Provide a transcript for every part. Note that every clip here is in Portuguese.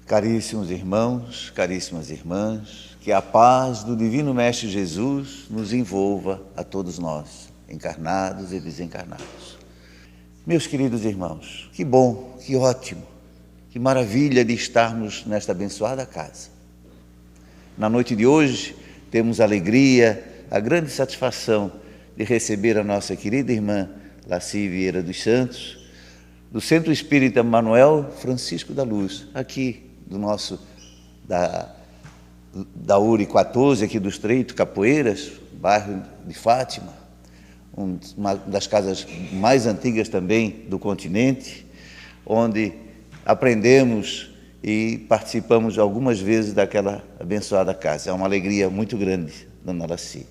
Caríssimos irmãos, caríssimas irmãs, que a paz do Divino Mestre Jesus nos envolva a todos nós, encarnados e desencarnados. Meus queridos irmãos, que bom, que ótimo, que maravilha de estarmos nesta abençoada casa. Na noite de hoje, temos a alegria, a grande satisfação de receber a nossa querida irmã Laci Vieira dos Santos, do Centro Espírita Manuel Francisco da Luz, aqui do nosso, da URI 14, aqui do Estreito, Capoeiras, bairro de Fátima, uma das casas mais antigas também do continente, onde aprendemos e participamos algumas vezes daquela abençoada casa. É uma alegria muito grande, dona Laci.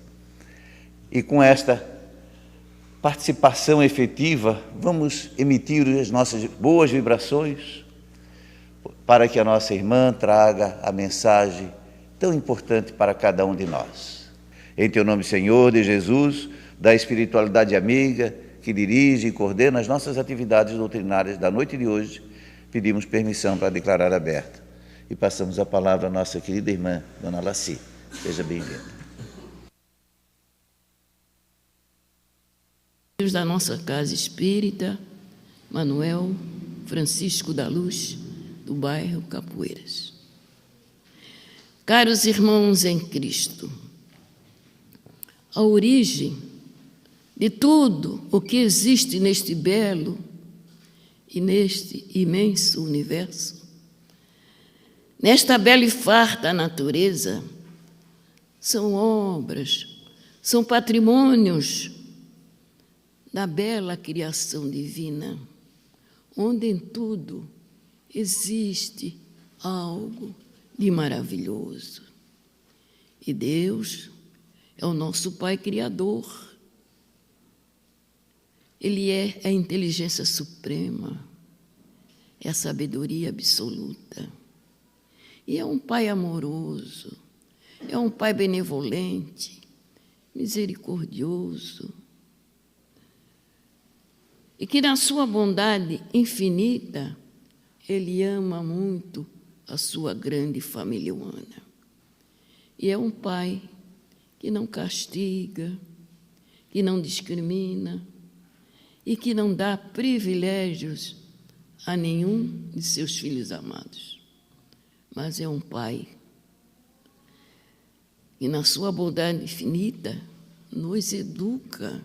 E com esta participação efetiva, vamos emitir as nossas boas vibrações para que a nossa irmã traga a mensagem tão importante para cada um de nós. Em teu nome, Senhor, de Jesus, da espiritualidade amiga que dirige e coordena as nossas atividades doutrinárias da noite de hoje, pedimos permissão para declarar aberta. E passamos a palavra à nossa querida irmã, dona Laci. Seja bem-vinda. Da nossa casa espírita, Manuel Francisco da Luz, do bairro Capoeiras. Caros irmãos em Cristo, a origem de tudo o que existe neste belo e neste imenso universo, nesta bela e farta natureza, são obras, são patrimônios da bela criação divina, onde em tudo existe algo de maravilhoso. E Deus é o nosso Pai Criador. Ele é a inteligência suprema, é a sabedoria absoluta. E é um Pai amoroso, é um Pai benevolente, misericordioso, e que na sua bondade infinita, Ele ama muito a sua grande família humana. E é um Pai que não castiga, que não discrimina e que não dá privilégios a nenhum de seus filhos amados. Mas é um Pai que, na sua bondade infinita, nos educa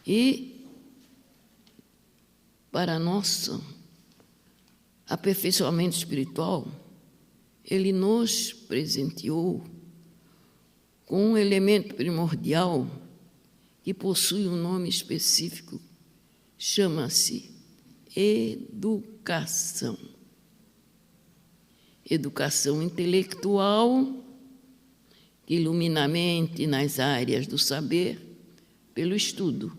e, para nosso aperfeiçoamento espiritual, Ele nos presenteou com um elemento primordial que possui um nome específico, chama-se educação. Educação intelectual, que ilumina a mente nas áreas do saber pelo estudo,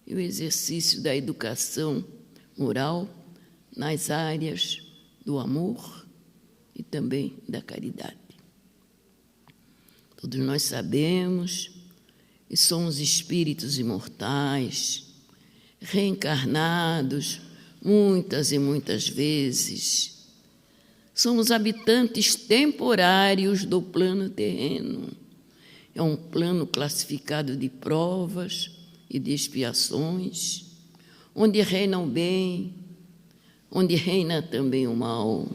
e o exercício da educação moral nas áreas do amor e também da caridade. Todos nós sabemos que somos espíritos imortais, reencarnados muitas e muitas vezes. Somos habitantes temporários do plano terreno. É um plano classificado de provas e de expiações, onde reina o bem, onde reina também o mal,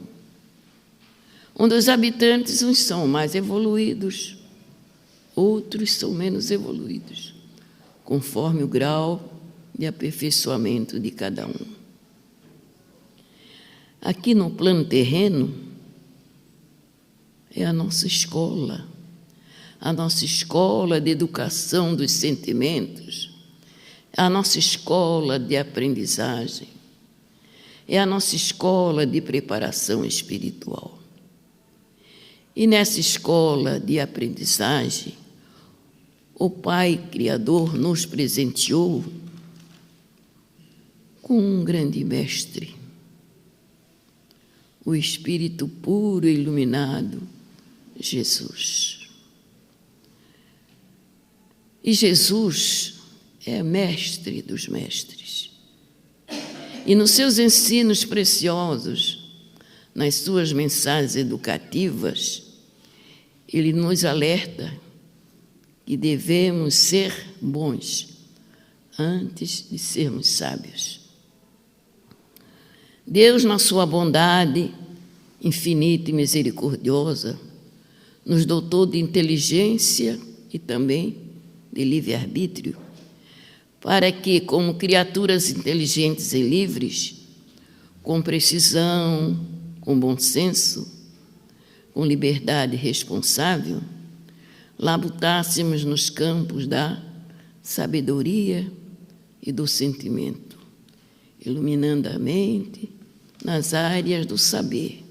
onde os habitantes, uns são mais evoluídos, outros são menos evoluídos, conforme o grau de aperfeiçoamento de cada um. Aqui no plano terreno é a nossa escola de educação dos sentimentos, a nossa escola de aprendizagem, é a nossa escola de preparação espiritual. E nessa escola de aprendizagem, o Pai Criador nos presenteou com um grande mestre, o Espírito puro e iluminado, Jesus. E Jesus é mestre dos mestres. E nos seus ensinos preciosos, nas suas mensagens educativas, ele nos alerta que devemos ser bons antes de sermos sábios. Deus, na sua bondade infinita e misericordiosa, nos dotou de inteligência e também de livre-arbítrio, para que, como criaturas inteligentes e livres, com precisão, com bom senso, com liberdade responsável, labutássemos nos campos da sabedoria e do sentimento, iluminando a mente nas áreas do saber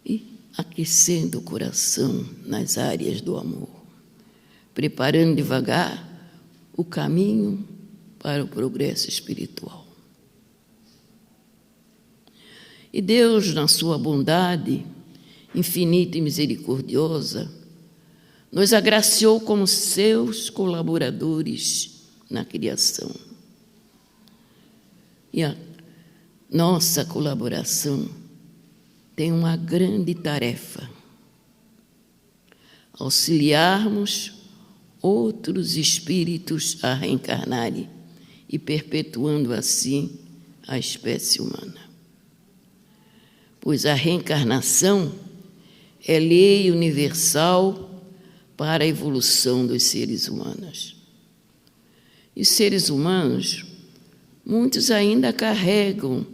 e aquecendo o coração nas áreas do amor, preparando devagar o caminho para o progresso espiritual. E Deus, na sua bondade infinita e misericordiosa, nos agraciou como seus colaboradores na criação. E a nossa colaboração tem uma grande tarefa: auxiliarmos outros espíritos a reencarnarem e perpetuando assim a espécie humana. Pois a reencarnação é lei universal para a evolução dos seres humanos. E seres humanos, muitos ainda carregam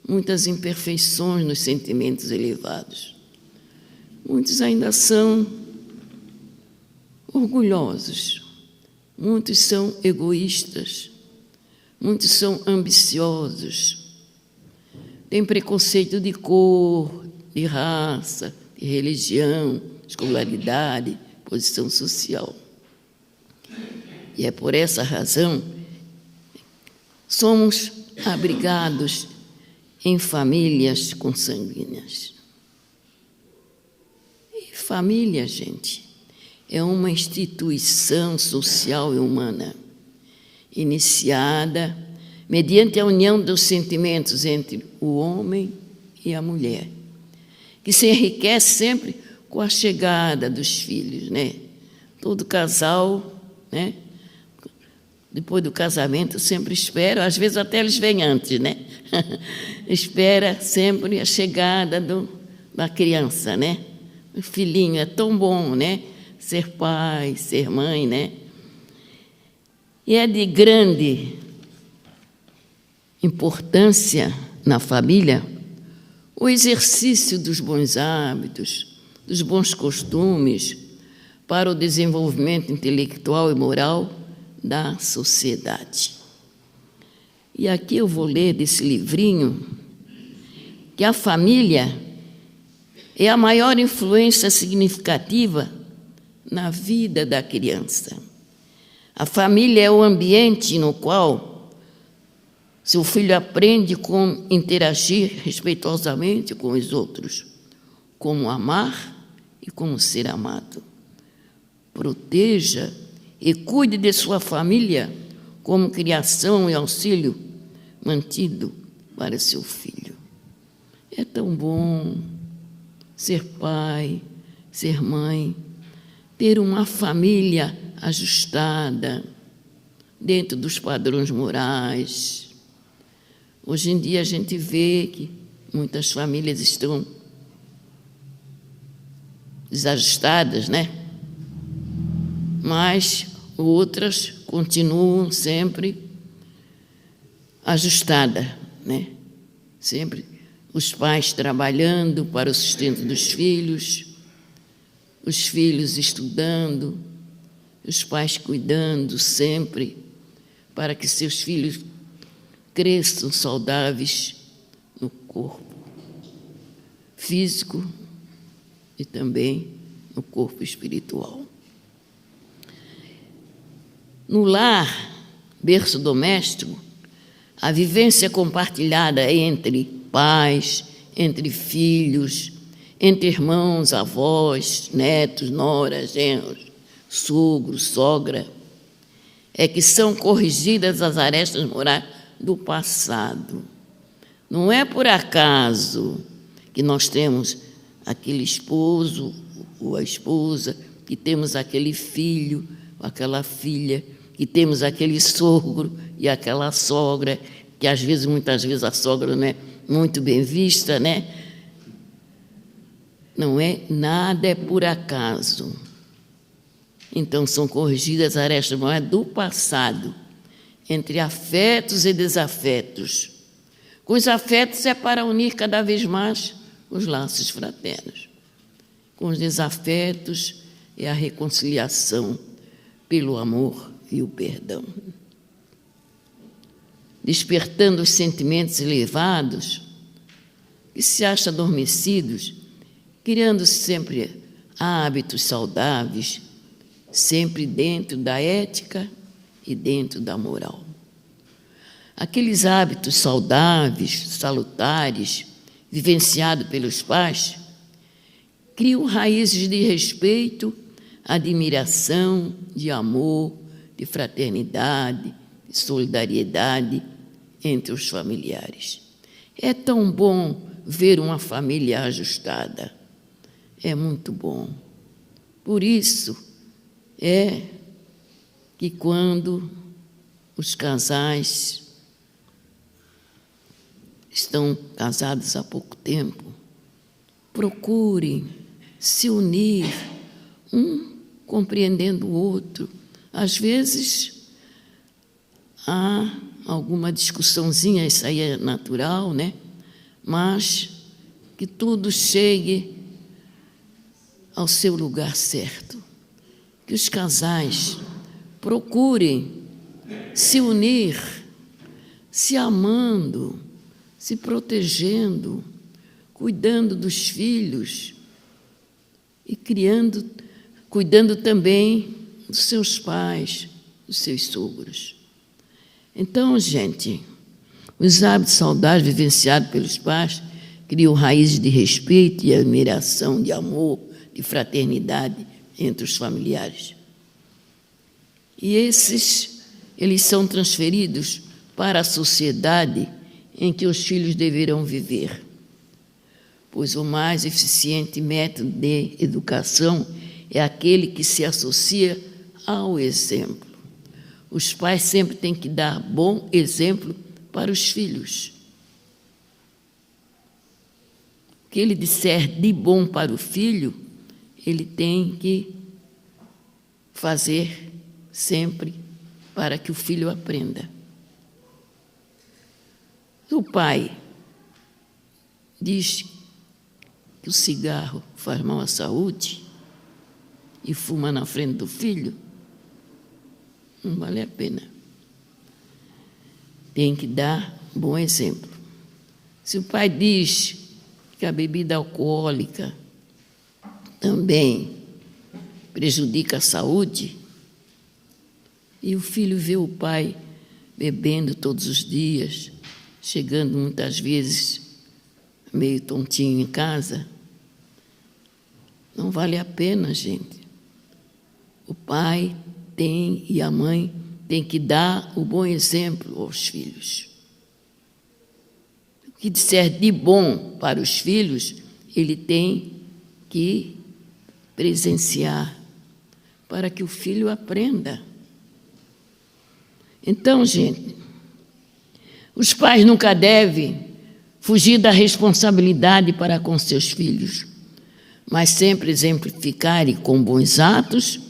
muitas imperfeições nos sentimentos elevados. Muitos ainda são orgulhosos, muitos são egoístas, muitos são ambiciosos, têm preconceito de cor, de raça, de religião, escolaridade, posição social. E é por essa razão somos abrigados em famílias consanguíneas. E família, gente, é uma instituição social e humana, iniciada mediante a união dos sentimentos entre o homem e a mulher, que se enriquece sempre com a chegada dos filhos, né? Todo casal, né? Depois do casamento, sempre espera, às vezes até eles vêm antes, né? Espera sempre a chegada da criança, né? O filhinho, é tão bom, né? Ser pai, ser mãe, né? E é de grande importância na família o exercício dos bons hábitos, dos bons costumes para o desenvolvimento intelectual e moral da sociedade. E aqui eu vou ler desse livrinho que a família é a maior influência significativa na vida da criança. A família é o ambiente no qual seu filho aprende como interagir respeitosamente com os outros, como amar e como ser amado. Proteja e cuide de sua família como criação e auxílio mantido para seu filho. É tão bom ser pai, ser mãe, ter uma família ajustada dentro dos padrões morais. Hoje em dia a gente vê que muitas famílias estão desajustadas, né? Mas outras continuam sempre ajustadas, né? Sempre os pais trabalhando para o sustento dos filhos, os filhos estudando, os pais cuidando sempre para que seus filhos cresçam saudáveis no corpo físico e também no corpo espiritual. No lar, berço doméstico, a vivência compartilhada entre pais, entre filhos, entre irmãos, avós, netos, noras, genros, sogro, sogra, é que são corrigidas as arestas morais do passado. Não é por acaso que nós temos aquele esposo ou a esposa, que temos aquele filho ou aquela filha, que temos aquele sogro e aquela sogra, que às vezes, muitas vezes, a sogra não é muito bem vista, né? Não é nada, é por acaso. Então, são corrigidas arestas do passado, entre afetos e desafetos. Com os afetos é para unir cada vez mais os laços fraternos. Com os desafetos é a reconciliação pelo amor e o perdão. Despertando os sentimentos elevados que se acham adormecidos, criando-se sempre hábitos saudáveis, sempre dentro da ética e dentro da moral. Aqueles hábitos saudáveis, salutares, vivenciados pelos pais, criam raízes de respeito, admiração, de amor, de fraternidade, de solidariedade entre os familiares. É tão bom ver uma família ajustada. É muito bom. Por isso é que quando os casais estão casados há pouco tempo, procurem se unir, um compreendendo o outro. Às vezes há alguma discussãozinha, isso aí é natural, né? Mas que tudo chegue ao seu lugar certo. Que os casais procurem se unir, se amando, se protegendo, cuidando dos filhos e cuidando também dos seus pais, dos seus sogros. Então, gente, os hábitos saudáveis vivenciados pelos pais criam raízes de respeito e admiração, de amor, de fraternidade entre os familiares. E eles são transferidos para a sociedade em que os filhos deverão viver, pois o mais eficiente método de educação é aquele que se associa ao exemplo. Os pais sempre têm que dar bom exemplo para os filhos. O que ele disser de bom para o filho, ele tem que fazer sempre para que o filho aprenda. O pai diz que o cigarro faz mal à saúde e fuma na frente do filho, não vale a pena. Tem que dar bom exemplo. Se o pai diz que a bebida alcoólica também prejudica a saúde, e o filho vê o pai bebendo todos os dias, chegando muitas vezes meio tontinho em casa, não vale a pena, gente. O pai tem e a mãe tem que dar o bom exemplo aos filhos. O que disser de bom para os filhos, ele tem que presenciar para que o filho aprenda. Então, gente, os pais nunca devem fugir da responsabilidade para com seus filhos, mas sempre exemplificarem com bons atos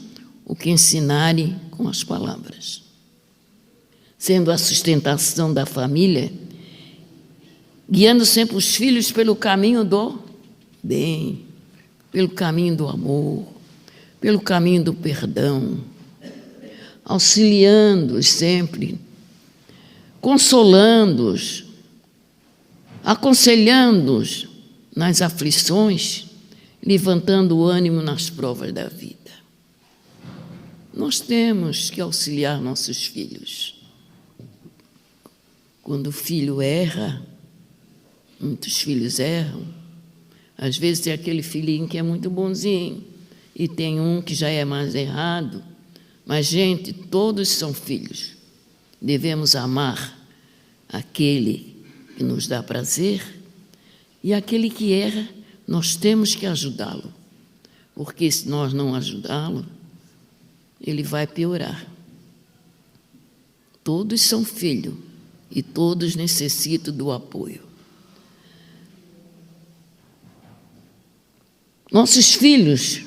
o que ensinarem com as palavras, sendo a sustentação da família, guiando sempre os filhos pelo caminho do bem, pelo caminho do amor, pelo caminho do perdão, auxiliando-os sempre, consolando-os, aconselhando-os nas aflições, levantando o ânimo nas provas da vida. Nós temos que auxiliar nossos filhos. Quando o filho erra, muitos filhos erram, às vezes tem aquele filhinho que é muito bonzinho e tem um que já é mais errado, mas, gente, todos são filhos. Devemos amar aquele que nos dá prazer, e aquele que erra, nós temos que ajudá-lo, porque se nós não ajudá-lo, ele vai piorar. Todos são filhos e todos necessitam do apoio. Nossos filhos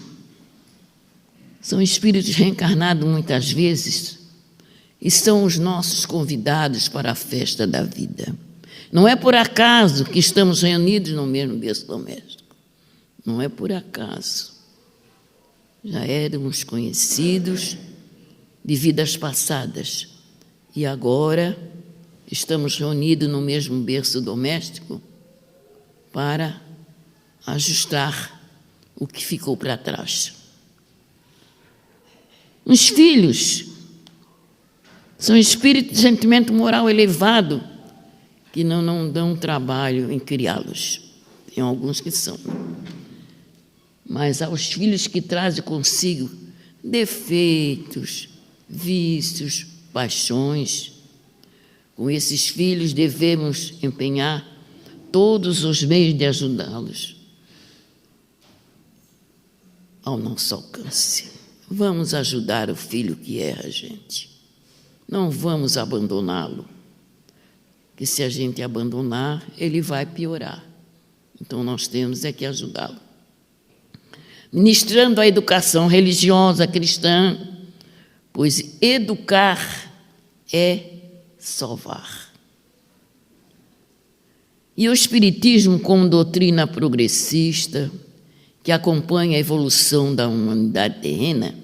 são espíritos reencarnados muitas vezes e são os nossos convidados para a festa da vida. Não é por acaso que estamos reunidos no mesmo berço doméstico. Não é por acaso. Já éramos conhecidos de vidas passadas e agora estamos reunidos no mesmo berço doméstico para ajustar o que ficou para trás. Os filhos são espíritos de sentimento moral elevado que não dão trabalho em criá-los. Tem alguns que são. Mas aos filhos que trazem consigo defeitos, vícios, paixões, com esses filhos devemos empenhar todos os meios de ajudá-los ao nosso alcance. Vamos ajudar o filho que erra, gente. Não vamos abandoná-lo, que se a gente abandonar, ele vai piorar. Então, nós temos que ajudá-lo. Ministrando a educação religiosa cristã, pois educar é salvar. E o Espiritismo, como doutrina progressista, que acompanha a evolução da humanidade terrena,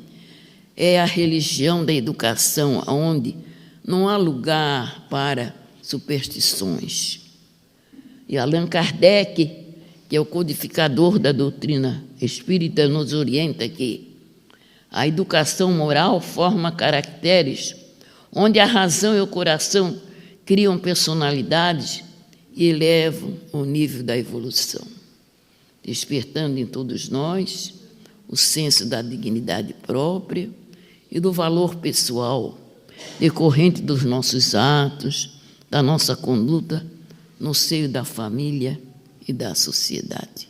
é a religião da educação, onde não há lugar para superstições. E Allan Kardec, que é o codificador da doutrina espírita, nos orienta que a educação moral forma caracteres onde a razão e o coração criam personalidades e elevam o nível da evolução, despertando em todos nós o senso da dignidade própria e do valor pessoal, decorrente dos nossos atos, da nossa conduta no seio da família e da sociedade.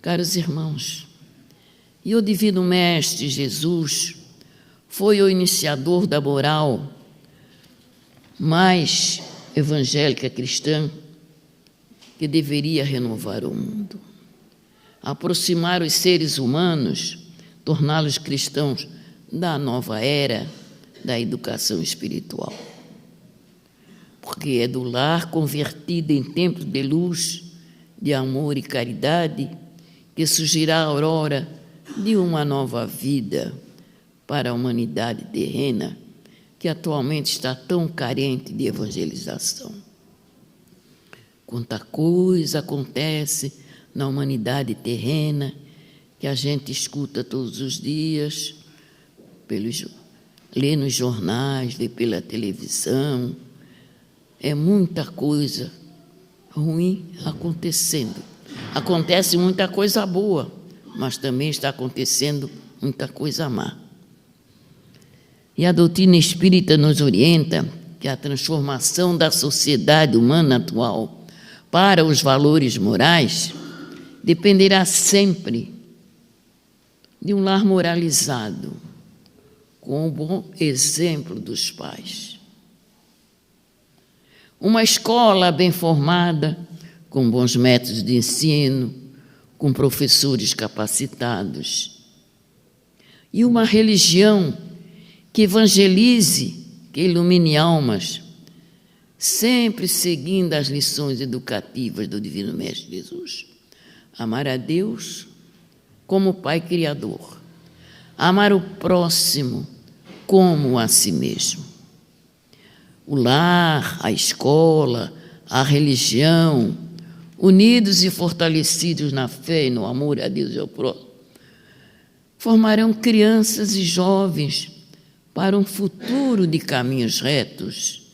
Caros irmãos, e o Divino Mestre Jesus foi o iniciador da moral mais evangélica cristã que deveria renovar o mundo, aproximar os seres humanos, torná-los cristãos da nova era da educação espiritual. Porque é do lar convertido em templo de luz, de amor e caridade, que surgirá a aurora de uma nova vida para a humanidade terrena, que atualmente está tão carente de evangelização. Quanta coisa acontece na humanidade terrena que a gente escuta todos os dias, lê nos jornais, vê pela televisão. É muita coisa ruim acontecendo. Acontece muita coisa boa, mas também está acontecendo muita coisa má. E a doutrina espírita nos orienta que a transformação da sociedade humana atual para os valores morais dependerá sempre de um lar moralizado, com o bom exemplo dos pais. Uma escola bem formada, com bons métodos de ensino, com professores capacitados. E uma religião que evangelize, que ilumine almas, sempre seguindo as lições educativas do Divino Mestre Jesus. Amar a Deus como Pai Criador. Amar o próximo como a si mesmo. O lar, a escola, a religião, unidos e fortalecidos na fé e no amor a Deus e ao próximo, formarão crianças e jovens para um futuro de caminhos retos,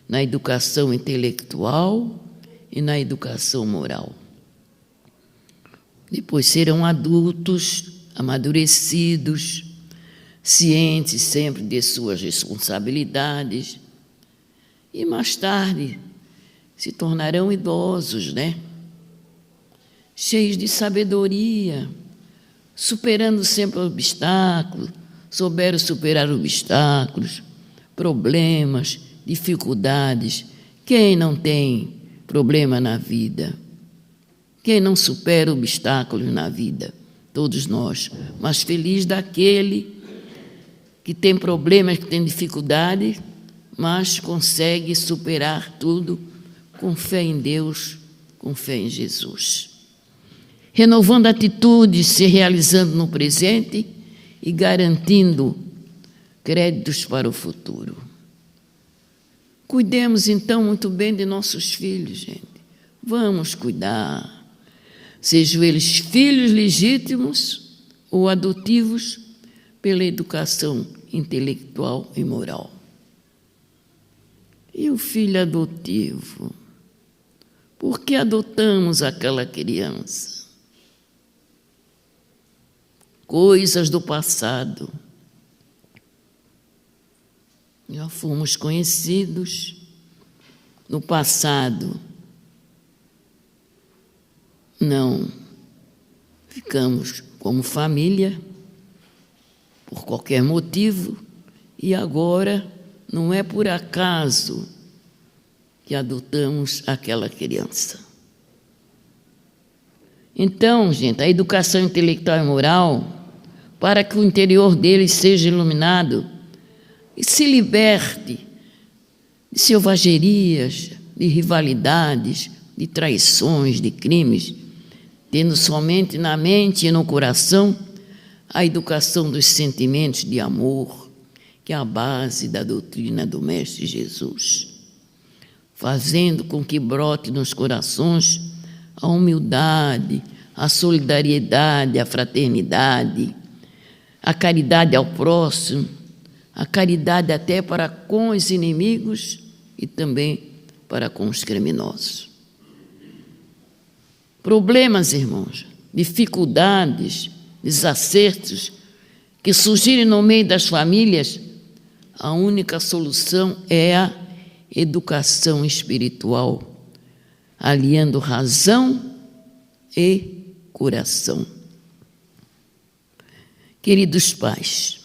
na educação intelectual e na educação moral. Depois serão adultos, amadurecidos, cientes sempre de suas responsabilidades, e mais tarde se tornarão idosos, né? Cheios de sabedoria, superando sempre obstáculos, souberam superar obstáculos, problemas, dificuldades. Quem não tem problema na vida? Quem não supera obstáculos na vida? Todos nós. Mas feliz daquele que tem problemas, que tem dificuldades, mas consegue superar tudo com fé em Deus, com fé em Jesus. Renovando atitudes, se realizando no presente e garantindo créditos para o futuro. Cuidemos, então, muito bem de nossos filhos, gente. Vamos cuidar. Sejam eles filhos legítimos ou adotivos, pela educação intelectual e moral. E o filho adotivo? Por que adotamos aquela criança? Coisas do passado. Já fomos conhecidos no passado. Não ficamos como família, por qualquer motivo, e agora não é por acaso que adotamos aquela criança. Então, gente, a educação intelectual e moral, para que o interior deles seja iluminado e se liberte de selvagerias, de rivalidades, de traições, de crimes, tendo somente na mente e no coração a educação dos sentimentos de amor, que é a base da doutrina do Mestre Jesus, fazendo com que brote nos corações a humildade, a solidariedade, a fraternidade, a caridade ao próximo, a caridade até para com os inimigos e também para com os criminosos. Problemas, irmãos, dificuldades, desacertos que surgirem no meio das famílias, a única solução é a educação espiritual, aliando razão e coração. Queridos pais,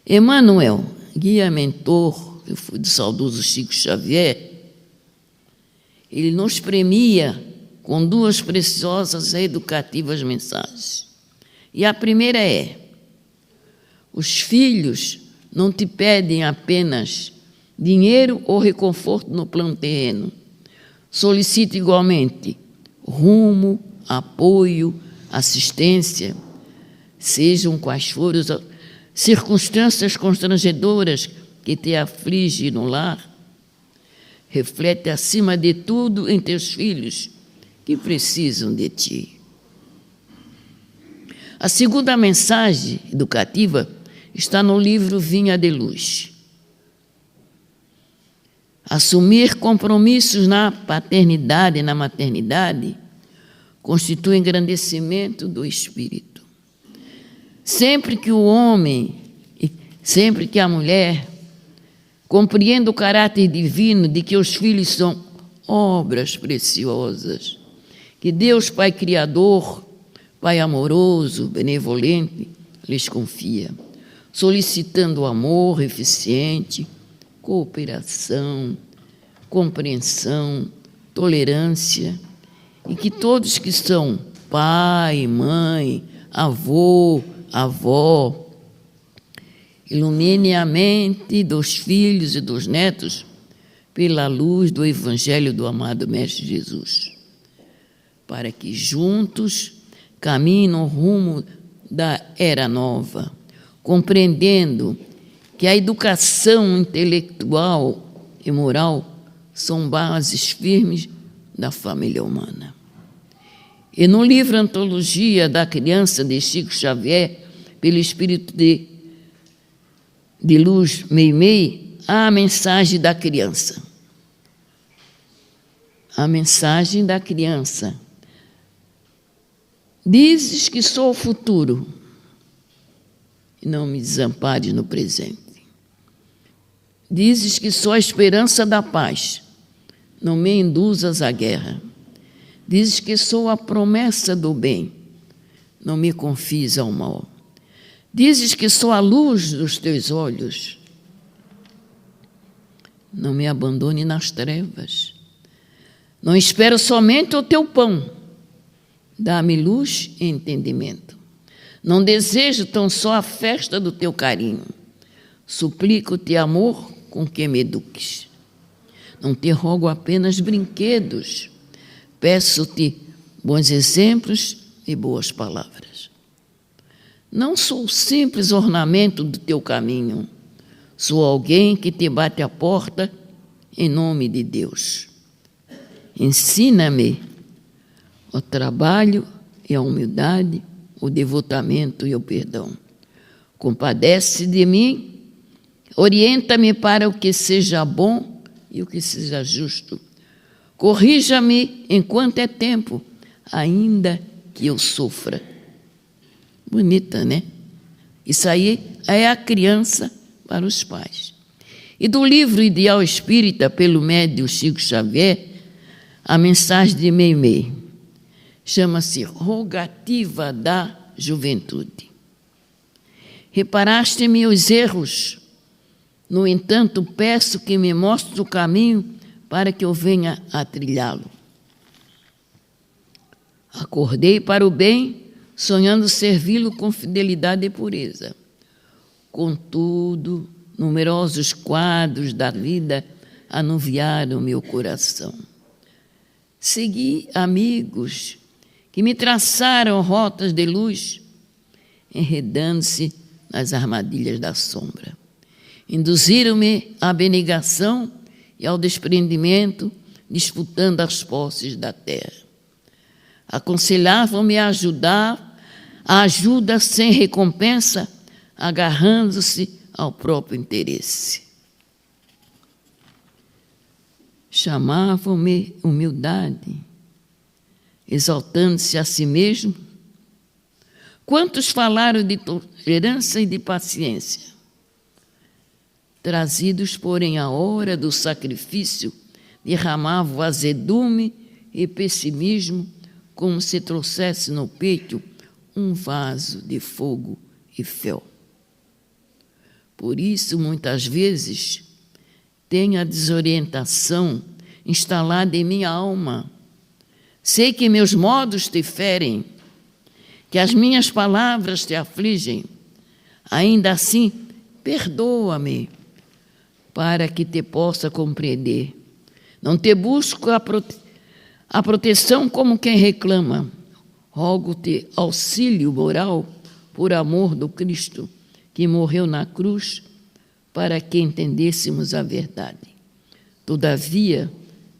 Emmanuel, guia mentor, que foi do saudoso Chico Xavier, ele nos premia com duas preciosas e educativas mensagens. E a primeira é: os filhos não te pedem apenas dinheiro ou reconforto no plano terreno. Solicita igualmente rumo, apoio, assistência, sejam quais forem as circunstâncias constrangedoras que te afligem no lar. Reflete acima de tudo em teus filhos que precisam de ti. A segunda mensagem educativa está no livro Vinha de Luz. Assumir compromissos na paternidade e na maternidade constitui engrandecimento do espírito. Sempre que o homem, sempre que a mulher compreenda o caráter divino de que os filhos são obras preciosas, que Deus, Pai Criador, Pai amoroso, benevolente, lhes confia, solicitando amor eficiente, cooperação, compreensão, tolerância, e que todos que são pai, mãe, avô, avó, ilumine a mente dos filhos e dos netos pela luz do Evangelho do amado Mestre Jesus, para que juntos caminhem no rumo da era nova, compreendendo que a educação intelectual e moral são bases firmes da família humana. E no livro Antologia da Criança, de Chico Xavier, pelo Espírito de Luz Meimei, há a mensagem da criança. A mensagem da criança. Dizes que sou o futuro, e não me desampares no presente. Dizes que sou a esperança da paz, não me induzas à guerra. Dizes que sou a promessa do bem, não me confies ao mal. Dizes que sou a luz dos teus olhos, não me abandone nas trevas. Não espero somente o teu pão, dá-me luz e entendimento. Não desejo tão só a festa do teu carinho, suplico-te amor com que me eduques. Não te rogo apenas brinquedos, peço-te bons exemplos e boas palavras. Não sou simples ornamento do teu caminho, sou alguém que te bate a porta em nome de Deus. Ensina-me o trabalho e a humildade, o devotamento e o perdão. Compadece de mim, orienta-me para o que seja bom e o que seja justo. Corrija-me enquanto é tempo, ainda que eu sofra. Bonita, né? Isso aí é a criança para os pais. E do livro Ideal Espírita, pelo médium Chico Xavier, a mensagem de Meimei chama-se Rogativa da Juventude. Reparaste-me os erros, no entanto, peço que me mostres o caminho para que eu venha a trilhá-lo. Acordei para o bem, sonhando servi-lo com fidelidade e pureza. Contudo, numerosos quadros da vida anuviaram meu coração. Segui amigos que me traçaram rotas de luz, enredando-se nas armadilhas da sombra. Induziram-me à abnegação e ao desprendimento, disputando as posses da terra. Aconselhavam-me a ajudar, a ajuda sem recompensa, agarrando-se ao próprio interesse. Chamavam-me humildade, exaltando-se a si mesmo. Quantos falaram de tolerância e de paciência? Trazidos, porém, à hora do sacrifício, derramavam azedume e pessimismo, como se trouxesse no peito um vaso de fogo e fel. Por isso, muitas vezes, tenho a desorientação instalada em minha alma. Sei que meus modos te ferem, que as minhas palavras te afligem. Ainda assim, perdoa-me, para que te possa compreender. Não te busco a proteção como quem reclama. Rogo-te auxílio moral por amor do Cristo, que morreu na cruz para que entendêssemos a verdade. Todavia,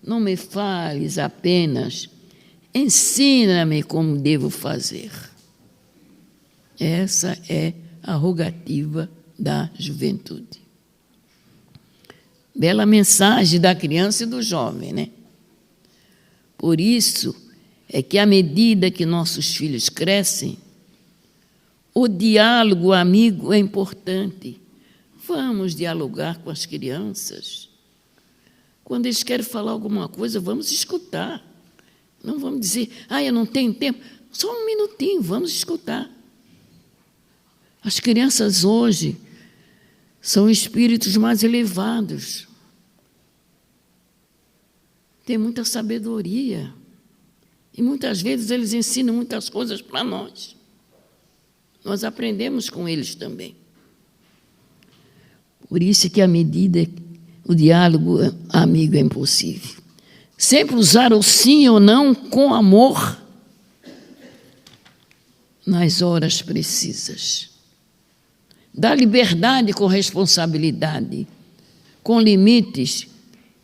não me fales apenas, ensina-me como devo fazer. Essa é a rogativa da juventude. Bela mensagem da criança e do jovem, né? Por isso é que, à medida que nossos filhos crescem, o diálogo amigo é importante. Vamos dialogar com as crianças. Quando eles querem falar alguma coisa, vamos escutar. Não vamos dizer, eu não tenho tempo. Só um minutinho, vamos escutar. As crianças hoje são espíritos mais elevados. Têm muita sabedoria. E muitas vezes eles ensinam muitas coisas para nós. Nós aprendemos com eles também. Por isso que, à medida que o diálogo amigo é impossível. Sempre usar o sim ou não com amor nas horas precisas. Dar liberdade com responsabilidade, com limites,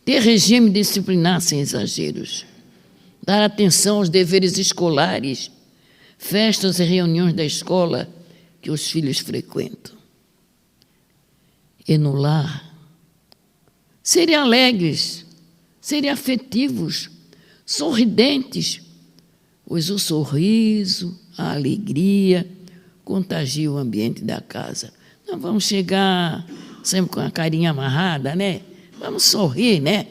ter regime disciplinar sem exageros. Dar atenção aos deveres escolares, festas e reuniões da escola que os filhos frequentam. E no lar, serem alegres, serem afetivos, sorridentes, pois o sorriso, a alegria contagia o ambiente da casa. Não vamos chegar sempre com a carinha amarrada, né? Vamos sorrir, né?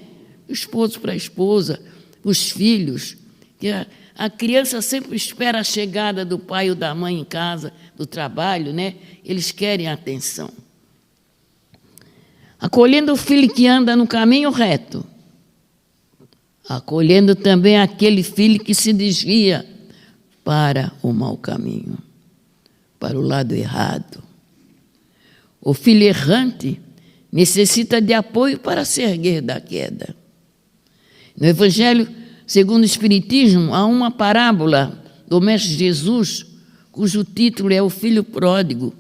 o esposo para a esposa, os filhos. Que a criança sempre espera a chegada do pai ou da mãe em casa, do trabalho, né? Eles querem atenção. Acolhendo o filho que anda no caminho reto, acolhendo também aquele filho que se desvia para o mau caminho, para o lado errado. O filho errante necessita de apoio para se erguer da queda. No Evangelho segundo o Espiritismo, há uma parábola do Mestre Jesus, cujo título é O Filho Pródigo,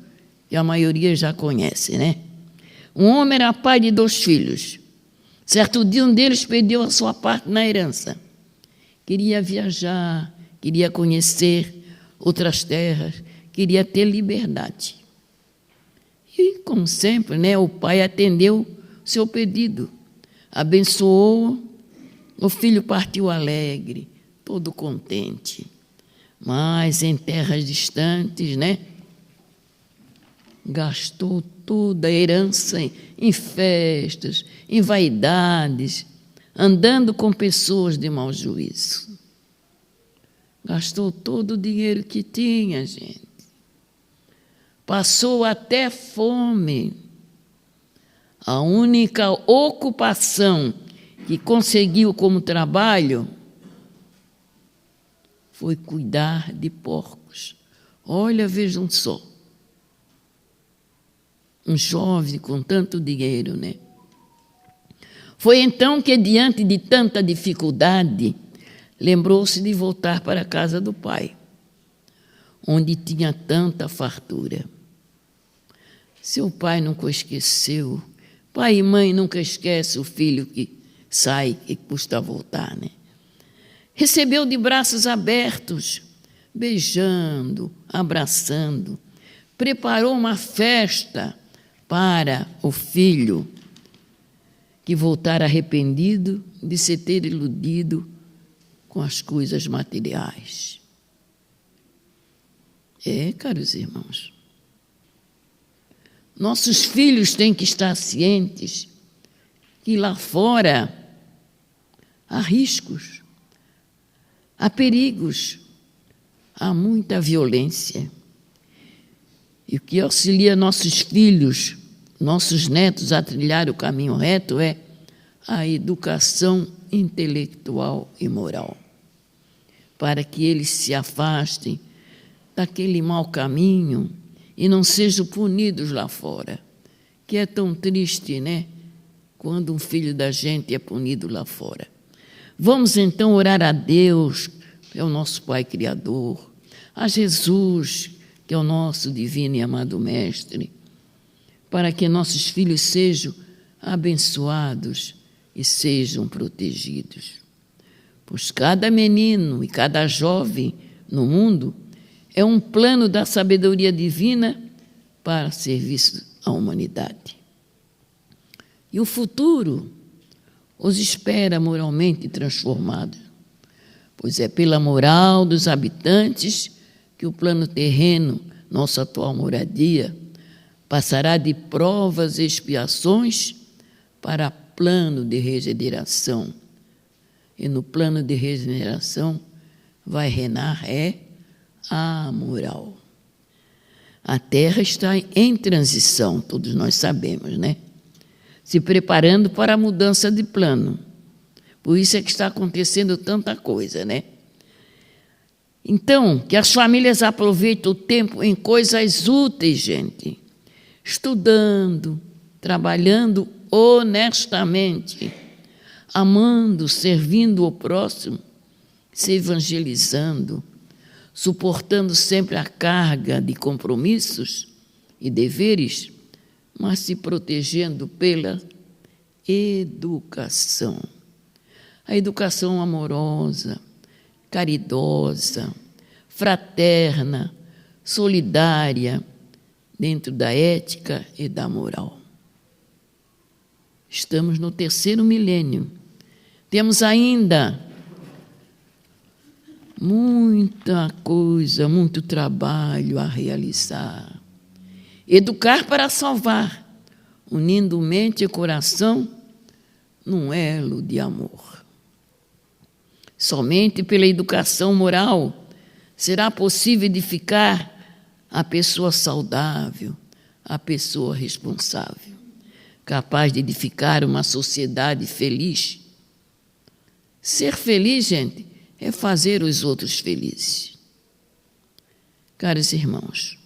que a maioria já conhece, né? Um homem era pai de 2 filhos. Certo dia, um deles perdeu a sua parte na herança. Queria viajar, queria conhecer outras terras, queria ter liberdade. E, como sempre, né, o pai atendeu seu pedido, abençoou. O filho partiu alegre, todo contente. Mas em terras distantes, né, gastou toda a herança em festas, em vaidades, andando com pessoas de mau juízo. Gastou todo o dinheiro que tinha, gente. Passou até fome. A única ocupação que conseguiu como trabalho foi cuidar de porcos. Olha, vejam só. Um jovem com tanto dinheiro, né? Foi então que, diante de tanta dificuldade, lembrou-se de voltar para a casa do pai, onde tinha tanta fartura. Seu pai nunca o esqueceu. Pai e mãe nunca esquecem o filho que sai e custa voltar, né? Recebeu de braços abertos, beijando, abraçando, preparou uma festa para o filho que voltara arrependido de se ter iludido com as coisas materiais. Caros irmãos, nossos filhos têm que estar cientes que lá fora há riscos, há perigos, há muita violência. E o que auxilia nossos filhos, nossos netos a trilhar o caminho reto é a educação intelectual e moral, para que eles se afastem daquele mau caminho e não sejam punidos lá fora, que é tão triste, né? Quando um filho da gente é punido lá fora. Vamos então orar a Deus, que é o nosso Pai Criador, a Jesus, que é o nosso divino e amado Mestre, para que nossos filhos sejam abençoados e sejam protegidos. Pois cada menino e cada jovem no mundo é um plano da sabedoria divina para serviço à humanidade. E o futuro os espera moralmente transformados, pois é pela moral dos habitantes que o plano terreno, nossa atual moradia, passará de provas e expiações para plano de regeneração. E no plano de regeneração vai reinar a moral. A Terra está em transição, todos nós sabemos, né? Se preparando para a mudança de plano. Por isso é que está acontecendo tanta coisa, né? Então, que as famílias aproveitem o tempo em coisas úteis, gente. Estudando, trabalhando honestamente, amando, servindo o próximo, se evangelizando, suportando sempre a carga de compromissos e deveres, mas se protegendo pela educação. A educação amorosa, caridosa, fraterna, solidária, dentro da ética e da moral. Estamos no 3º milênio. Temos ainda muita coisa, muito trabalho a realizar. Educar para salvar, unindo mente e coração num elo de amor. Somente pela educação moral será possível edificar a pessoa saudável, a pessoa responsável, capaz de edificar uma sociedade feliz. Ser feliz, gente, é fazer os outros felizes. Caros irmãos,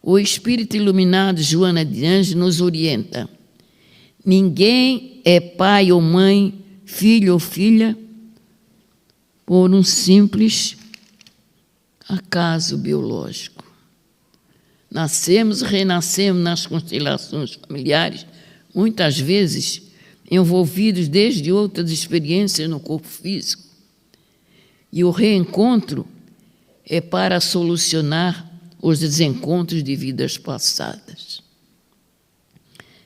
o Espírito iluminado Joana de Ângeles nos orienta. Ninguém é pai ou mãe, filho ou filha, por um simples acaso biológico. Nascemos e renascemos nas constelações familiares, muitas vezes envolvidos desde outras experiências no corpo físico. E o reencontro é para solucionar os desencontros de vidas passadas.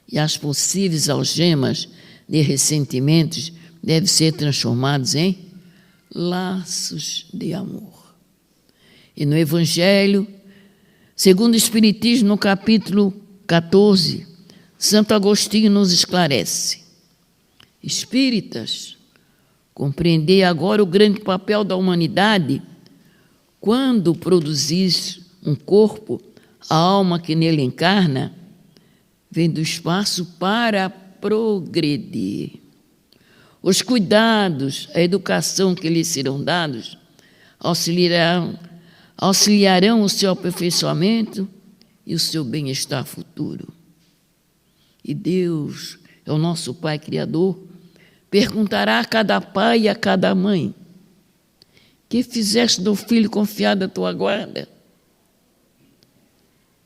E as possíveis algemas de ressentimentos devem ser transformadas em laços de amor. E no Evangelho, segundo o Espiritismo, no capítulo 14, Santo Agostinho nos esclarece: espíritas, compreendei agora o grande papel da humanidade quando produzis um corpo, a alma que nele encarna vem do espaço para progredir. Os cuidados, a educação que lhe serão dados auxiliarão o seu aperfeiçoamento e o seu bem-estar futuro. E Deus, é o nosso Pai Criador, perguntará a cada pai e a cada mãe: que fizeste do filho confiado à tua guarda?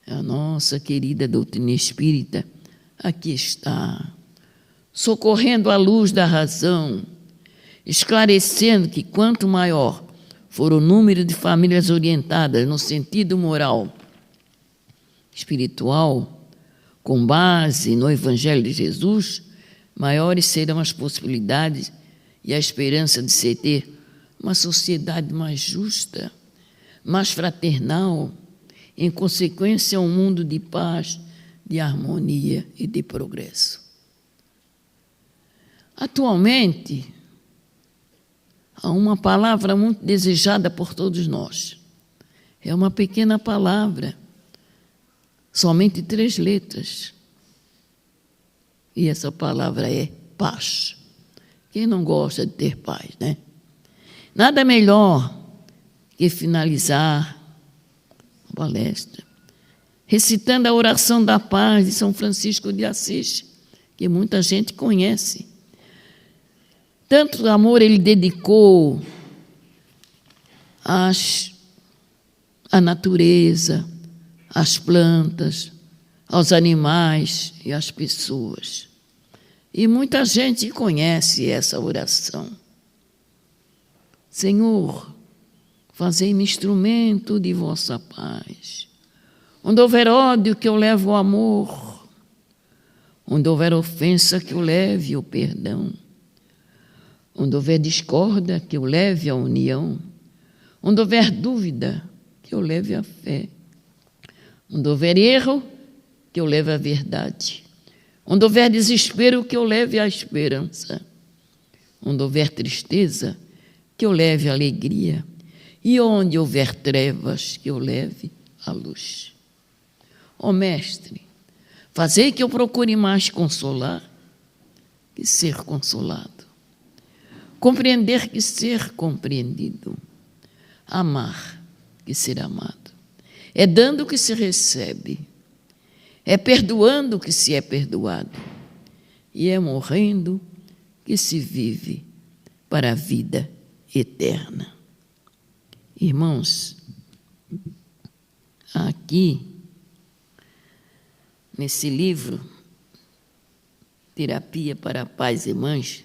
A nossa querida doutrina espírita aqui está, socorrendo a luz da razão, esclarecendo que quanto maior for o número de famílias orientadas no sentido moral, espiritual, com base no Evangelho de Jesus, maiores serão as possibilidades e a esperança de se ter uma sociedade mais justa, mais fraternal, em consequência, um mundo de paz, de harmonia e de progresso. Atualmente, há uma palavra muito desejada por todos nós. É uma pequena palavra, somente 3 letras. E essa palavra é paz. Quem não gosta de ter paz, né? Nada melhor que finalizar a palestra recitando a oração da paz de São Francisco de Assis, que muita gente conhece. Tanto amor ele dedicou à natureza, às plantas, aos animais e às pessoas. E muita gente conhece essa oração. Senhor, fazei-me instrumento de vossa paz. Onde houver ódio, que eu leve o amor. Onde houver ofensa, que eu leve o perdão. Onde houver discórdia, que eu leve a união. Onde houver dúvida, que eu leve a fé. Onde houver erro, que eu leve a verdade. Onde houver desespero, que eu leve a esperança. Onde houver tristeza, que eu leve a alegria. E onde houver trevas, que eu leve a luz. Ó Mestre, fazei que eu procure mais consolar que ser consolado. Compreender que ser compreendido. Amar que ser amado. É dando que se recebe. É perdoando que se é perdoado. E é morrendo que se vive para a vida eterna. Irmãos, aqui, nesse livro, Terapia para Pais e Mães,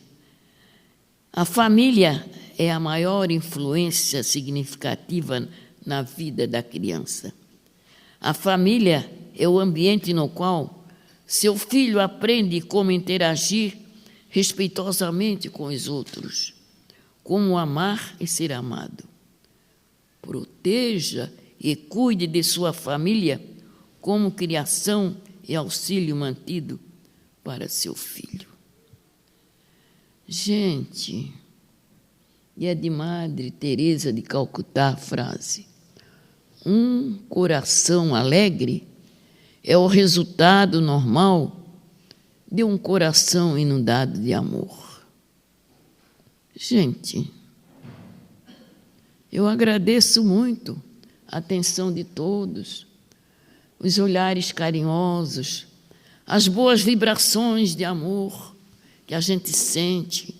a família é a maior influência significativa na vida da criança. A família é o ambiente no qual seu filho aprende como interagir respeitosamente com os outros, como amar e ser amado. Proteja e cuide de sua família como criação e auxílio mantido para seu filho. Gente, e é de Madre Teresa de Calcutá a frase: um coração alegre é o resultado normal de um coração inundado de amor. Gente, eu agradeço muito a atenção de todos, os olhares carinhosos, as boas vibrações de amor que a gente sente.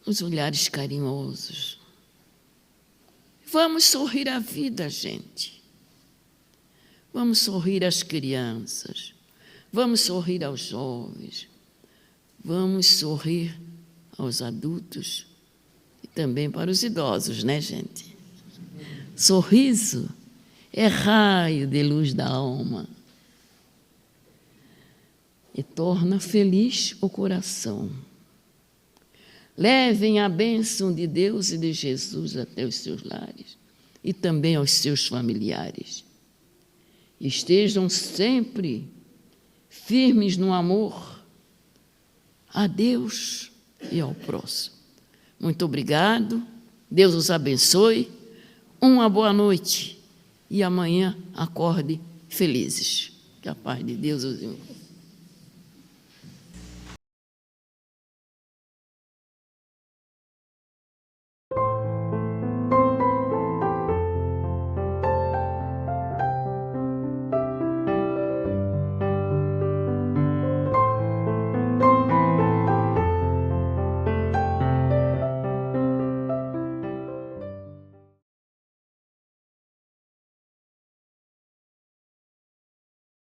Os olhares carinhosos. Vamos sorrir à vida, gente. Vamos sorrir às crianças. Vamos sorrir aos jovens. Vamos sorrir aos adultos e também para os idosos, né, gente? Sorriso é raio de luz da alma e torna feliz o coração. Levem a bênção de Deus e de Jesus até os seus lares e também aos seus familiares. Estejam sempre firmes no amor a Deus e ao próximo. Muito obrigado, Deus os abençoe, uma boa noite e amanhã acorde felizes. Que a paz de Deus os envolva.